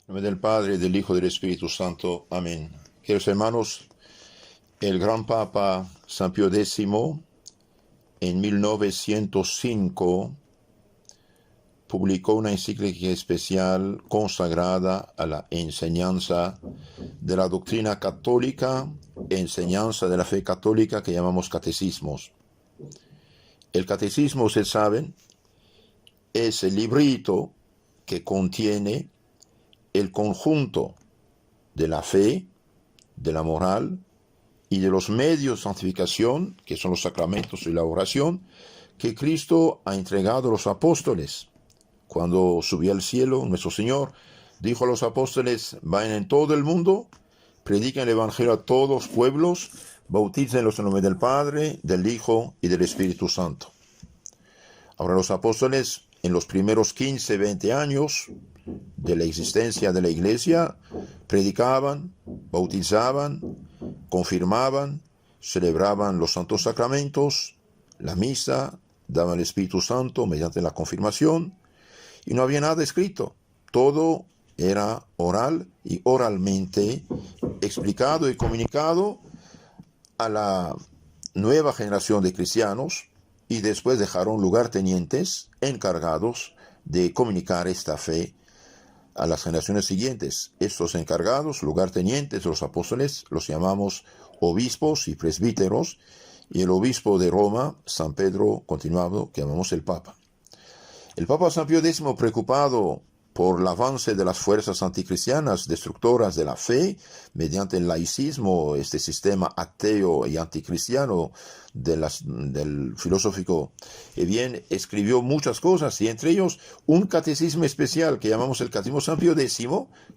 En nombre del Padre, del Hijo y del Espíritu Santo. Amén. Queridos hermanos, el gran Papa San Pío X en 1905 publicó una encíclica especial consagrada a la enseñanza de la doctrina católica, enseñanza de la fe católica que llamamos catecismos. El catecismo, ustedes saben, es el librito que contiene el conjunto de la fe, de la moral y de los medios de santificación, que son los sacramentos y la oración, que Cristo ha entregado a los apóstoles. Cuando subió al cielo, nuestro Señor dijo a los apóstoles: vayan en todo el mundo, prediquen el Evangelio a todos los pueblos, bautícenlos en nombre del Padre, del Hijo y del Espíritu Santo. Ahora los apóstoles, en los primeros 15, 20 años de la existencia de la Iglesia, predicaban, bautizaban, confirmaban, celebraban los santos sacramentos, la misa, daban el Espíritu Santo mediante la confirmación, y no había nada escrito. Todo era oral y oralmente explicado y comunicado a la nueva generación de cristianos, y después dejaron lugartenientes encargados de comunicar esta fe a las generaciones siguientes. Estos encargados, lugartenientes de los apóstoles, los llamamos obispos y presbíteros, y el obispo de Roma, San Pedro continuado, que llamamos el Papa. El Papa San Pío X, preocupado por el avance de las fuerzas anticristianas destructoras de la fe, mediante el laicismo, este sistema ateo y anticristiano del filosófico, escribió muchas cosas, y entre ellos un catecismo especial que llamamos el Catecismo San Pío X,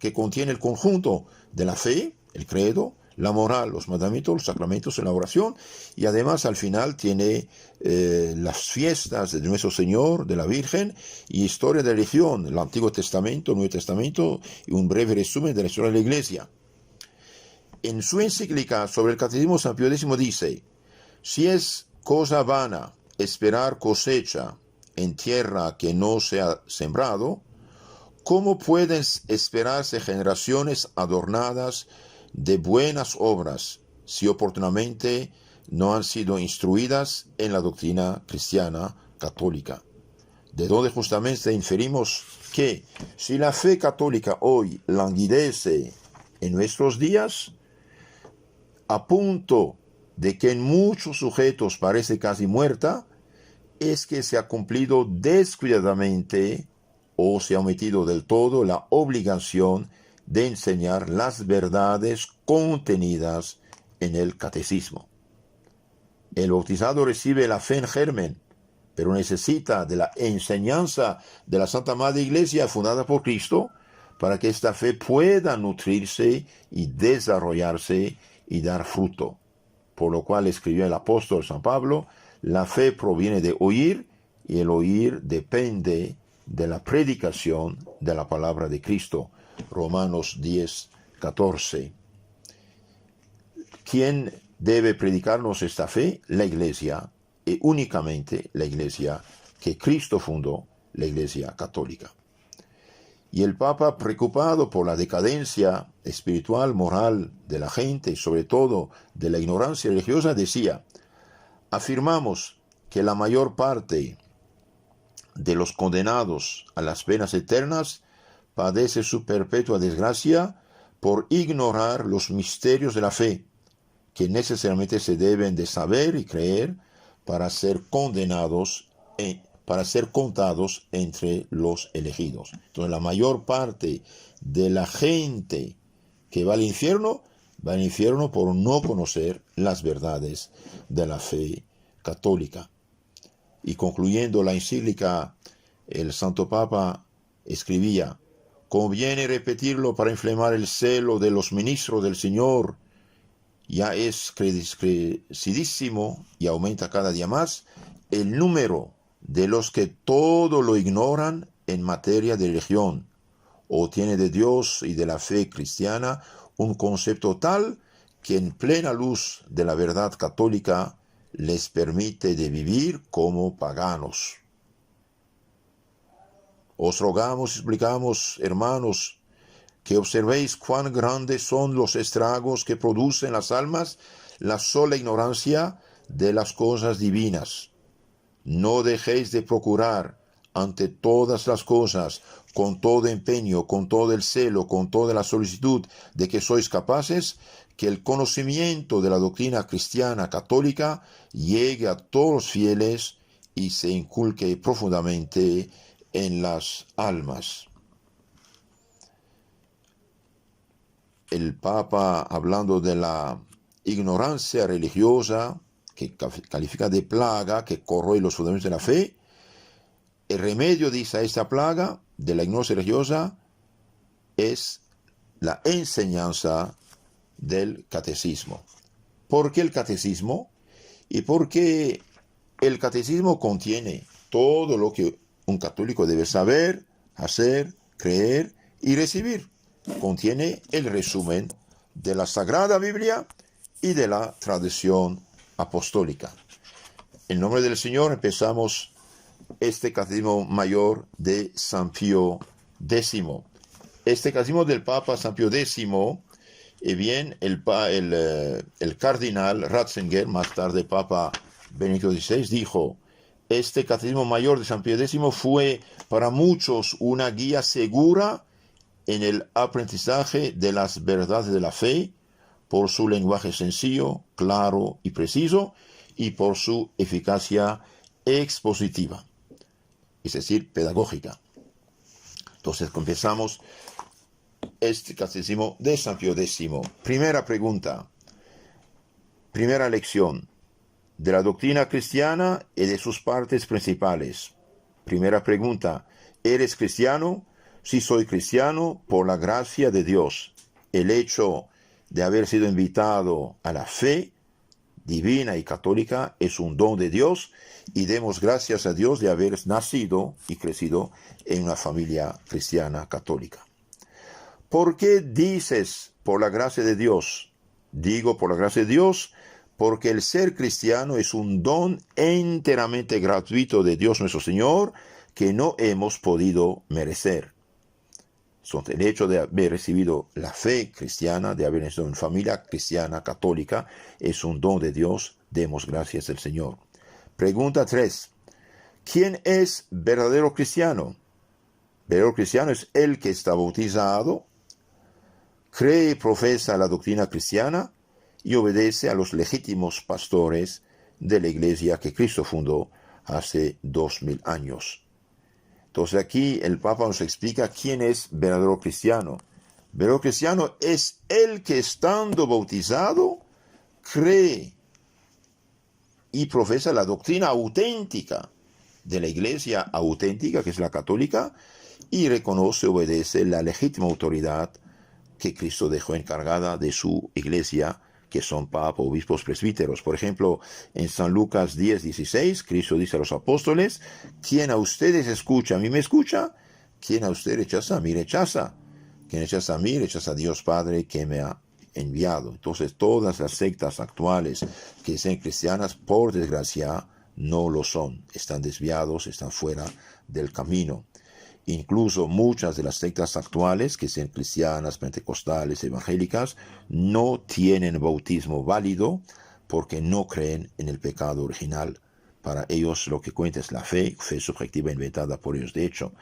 que contiene el conjunto de la fe, el credo, la moral, los mandamientos, los sacramentos y la oración, y además al final tiene las fiestas de nuestro Señor, de la Virgen, y historia de la religión, el Antiguo Testamento, el Nuevo Testamento, y un breve resumen de la historia de la Iglesia. En su encíclica sobre el Catecismo, San Pío X dice: si es cosa vana esperar cosecha en tierra que no se ha sembrado, ¿cómo pueden esperarse generaciones adornadas de buenas obras si oportunamente no han sido instruidas en la doctrina cristiana católica? De donde justamente inferimos que si la fe católica hoy languidece en nuestros días, a punto de que en muchos sujetos parece casi muerta, es que se ha cumplido descuidadamente o se ha omitido del todo la obligación de enseñar las verdades contenidas en el catecismo. El bautizado recibe la fe en germen, pero necesita de la enseñanza de la Santa Madre Iglesia fundada por Cristo para que esta fe pueda nutrirse y desarrollarse y dar fruto. Por lo cual escribió el apóstol San Pablo: la fe proviene de oír, y el oír depende de la predicación de la palabra de Cristo. Romanos 10, 14. ¿Quién debe predicarnos esta fe? La Iglesia, y únicamente la Iglesia que Cristo fundó, la Iglesia católica. Y el Papa, preocupado por la decadencia espiritual, moral de la gente, y sobre todo de la ignorancia religiosa, decía: afirmamos que la mayor parte de los condenados a las penas eternas padece su perpetua desgracia por ignorar los misterios de la fe, que necesariamente se deben de saber y creer para ser condenados, para ser contados entre los elegidos. Entonces la mayor parte de la gente que va al infierno por no conocer las verdades de la fe católica. Y concluyendo la encíclica, el Santo Papa escribía: conviene repetirlo para inflamar el celo de los ministros del Señor. Ya es crecidísimo y aumenta cada día más el número de los que todo lo ignoran en materia de religión, o tiene de Dios y de la fe cristiana un concepto tal que en plena luz de la verdad católica les permite de vivir como paganos. Os rogamos y suplicamos, hermanos, que observéis cuán grandes son los estragos que producen las almas la sola ignorancia de las cosas divinas. No dejéis de procurar ante todas las cosas, con todo empeño, con todo el celo, con toda la solicitud de que sois capaces, que el conocimiento de la doctrina cristiana católica llegue a todos los fieles y se inculque profundamente en las almas. El Papa, hablando de la ignorancia religiosa, que califica de plaga, que corroe los fundamentos de la fe, el remedio, dice, a esta plaga de la ignorancia religiosa es la enseñanza del catecismo. ¿Por qué el catecismo? Y porque el catecismo contiene todo lo que un católico debe saber, hacer, creer y recibir. Contiene el resumen de la Sagrada Biblia y de la tradición apostólica. En nombre del Señor empezamos este catecismo mayor de San Pío X. Este catecismo del Papa San Pío X, bien, el cardenal Ratzinger, más tarde Papa Benedicto XVI, dijo: este catecismo mayor de San Pío X fue para muchos una guía segura en el aprendizaje de las verdades de la fe, por su lenguaje sencillo, claro y preciso, y por su eficacia expositiva, es decir, pedagógica. Entonces comenzamos este catecismo de San Pío X. Primera pregunta, primera lección de la doctrina cristiana y de sus partes principales. Primera pregunta: ¿eres cristiano? Si soy cristiano, por la gracia de Dios. El hecho de haber sido invitado a la fe divina y católica es un don de Dios, y demos gracias a Dios de haber nacido y crecido en una familia cristiana católica. ¿Por qué dices por la gracia de Dios? Digo por la gracia de Dios porque el ser cristiano es un don enteramente gratuito de Dios nuestro Señor que no hemos podido merecer. El hecho de haber recibido la fe cristiana, de haber nacido en familia cristiana católica, es un don de Dios. Demos gracias al Señor. Pregunta 3. ¿Quién es verdadero cristiano? Verdadero cristiano es el que está bautizado, cree y profesa la doctrina cristiana y obedece a los legítimos pastores de la iglesia que Cristo fundó hace 2000 años. Entonces aquí el Papa nos explica quién es verdadero cristiano. Verdadero cristiano es el que, estando bautizado, cree y profesa la doctrina auténtica de la iglesia auténtica, que es la católica, y reconoce y obedece la legítima autoridad que Cristo dejó encargada de su iglesia, que son papas, obispos, presbíteros. Por ejemplo, en San Lucas 10:16, Cristo dice a los apóstoles: quien a ustedes escucha, a mí me escucha; quien a usted rechaza, a mí rechaza; quien rechaza a mí, rechaza a Dios Padre que me ha enviado. Entonces, todas las sectas actuales que sean cristianas, por desgracia, no lo son. Están desviados, están fuera del camino. Incluso muchas de las sectas actuales, que sean cristianas, pentecostales, evangélicas, no tienen bautismo válido porque no creen en el pecado original. Para ellos lo que cuenta es la fe subjetiva inventada por ellos, de hecho.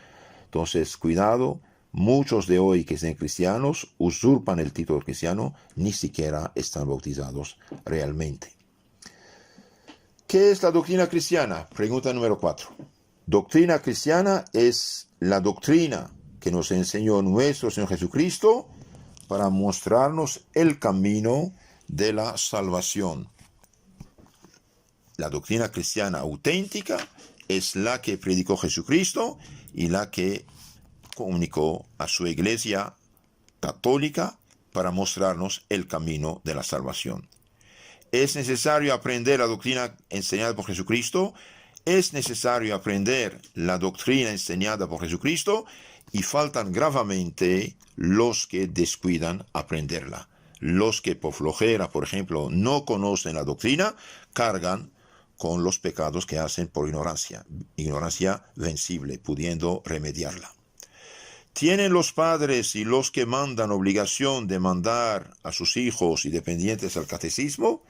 Entonces, cuidado, muchos de hoy que sean cristianos usurpan el título de cristiano, ni siquiera están bautizados realmente. ¿Qué es la doctrina cristiana? Pregunta número 4. Doctrina cristiana es la doctrina que nos enseñó nuestro Señor Jesucristo para mostrarnos el camino de la salvación. La doctrina cristiana auténtica es la que predicó Jesucristo y la que comunicó a su iglesia católica para mostrarnos el camino de la salvación. Es necesario aprender la doctrina enseñada por Jesucristo. Es necesario aprender la doctrina enseñada por Jesucristo, y faltan gravemente los que descuidan aprenderla. Los que por flojera, por ejemplo, no conocen la doctrina, cargan con los pecados que hacen por ignorancia vencible, pudiendo remediarla. ¿Tienen los padres y los que mandan obligación de mandar a sus hijos y dependientes al catecismo?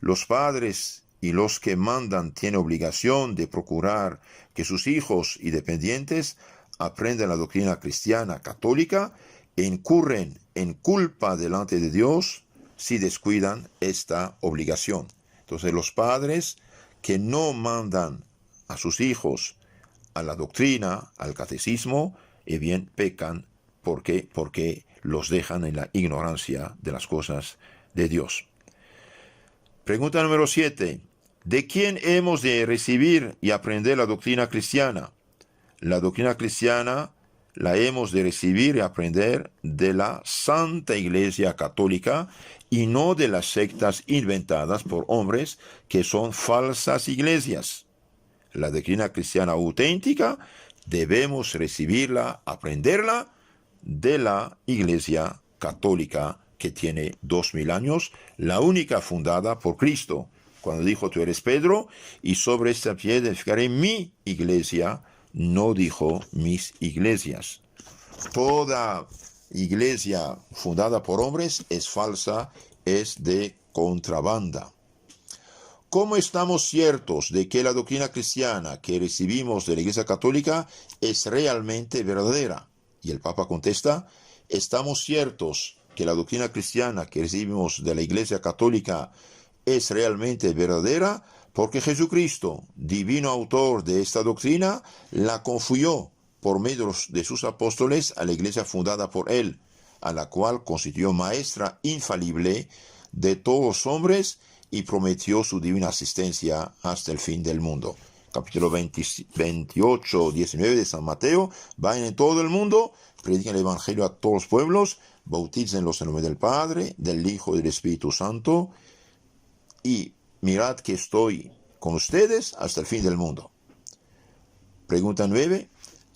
Los padres y los que mandan tienen obligación de procurar que sus hijos y dependientes aprendan la doctrina cristiana católica e incurren en culpa delante de Dios si descuidan esta obligación. Entonces los padres que no mandan a sus hijos a la doctrina, al catecismo, bien pecan porque los dejan en la ignorancia de las cosas de Dios. Pregunta número 7. ¿De quién hemos de recibir y aprender la doctrina cristiana? La doctrina cristiana la hemos de recibir y aprender de la Santa Iglesia Católica y no de las sectas inventadas por hombres que son falsas iglesias. La doctrina cristiana auténtica debemos recibirla, aprenderla de la Iglesia Católica que tiene 2000 años, la única fundada por Cristo, cuando dijo: tú eres Pedro, y sobre esta piedra edificaré mi iglesia. No dijo mis iglesias. Toda iglesia fundada por hombres es falsa, es de contrabanda. ¿Cómo estamos ciertos de que la doctrina cristiana que recibimos de la Iglesia Católica es realmente verdadera? Y el Papa contesta: estamos ciertos que la doctrina cristiana que recibimos de la Iglesia Católica es realmente verdadera porque Jesucristo, divino autor de esta doctrina, la confuyó por medio de sus apóstoles a la iglesia fundada por él, a la cual constituyó maestra infalible de todos los hombres y prometió su divina asistencia hasta el fin del mundo. Capítulo 28, 19 de San Mateo: vayan en todo el mundo, prediquen el evangelio a todos los pueblos, bautícenlos en nombre del Padre, del Hijo y del Espíritu Santo, y mirad que estoy con ustedes hasta el fin del mundo. Pregunta 9.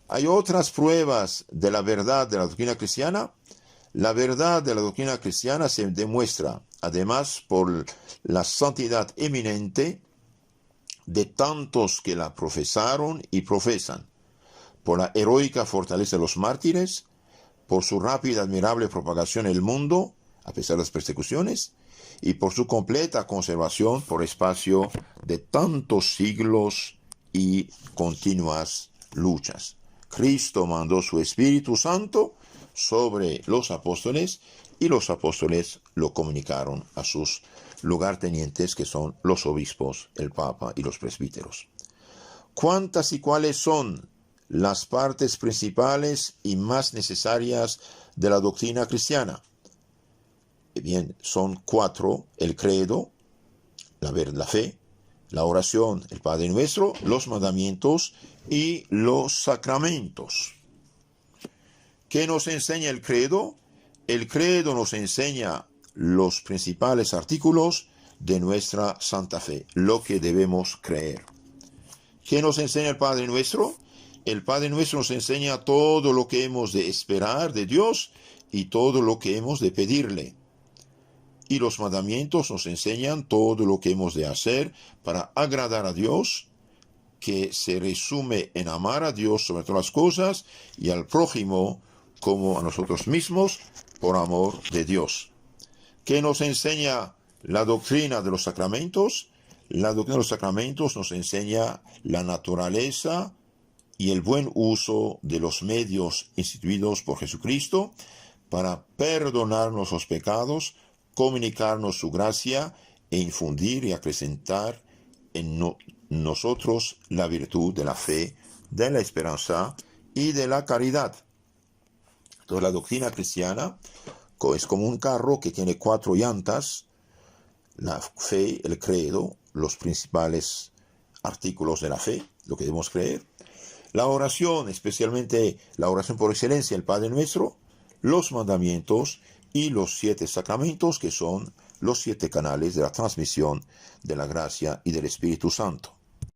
¿Hay otras pruebas de la verdad de la doctrina cristiana? La verdad de la doctrina cristiana se demuestra, además, por la santidad eminente de tantos que la profesaron y profesan, por la heroica fortaleza de los mártires, por su rápida y admirable propagación en el mundo, a pesar de las persecuciones, y por su completa conservación por espacio de tantos siglos y continuas luchas. Cristo mandó su Espíritu Santo sobre los apóstoles y los apóstoles lo comunicaron a sus lugartenientes, que son los obispos, el Papa y los presbíteros. ¿Cuántas y cuáles son las partes principales y más necesarias de la doctrina cristiana? Bien, son 4: el credo, la fe, la oración, el Padre Nuestro, los mandamientos y los sacramentos. ¿Qué nos enseña el credo? El credo nos enseña los principales artículos de nuestra santa fe, lo que debemos creer. ¿Qué nos enseña el Padre Nuestro? El Padre Nuestro nos enseña todo lo que hemos de esperar de Dios y todo lo que hemos de pedirle. Y los mandamientos nos enseñan todo lo que hemos de hacer para agradar a Dios, que se resume en amar a Dios sobre todas las cosas y al prójimo como a nosotros mismos por amor de Dios. ¿Qué nos enseña la doctrina de los sacramentos? La doctrina de los sacramentos nos enseña la naturaleza y el buen uso de los medios instituidos por Jesucristo para perdonarnos los pecados, comunicarnos su gracia e infundir y acrecentar en nosotros la virtud de la fe, de la esperanza y de la caridad. Entonces, la doctrina cristiana es como un carro que tiene 4 llantas: la fe, el credo, los principales artículos de la fe, lo que debemos creer, la oración, especialmente la oración por excelencia, el Padre Nuestro, los mandamientos y los 7 sacramentos, que son los 7 canales de la transmisión de la gracia y del Espíritu Santo.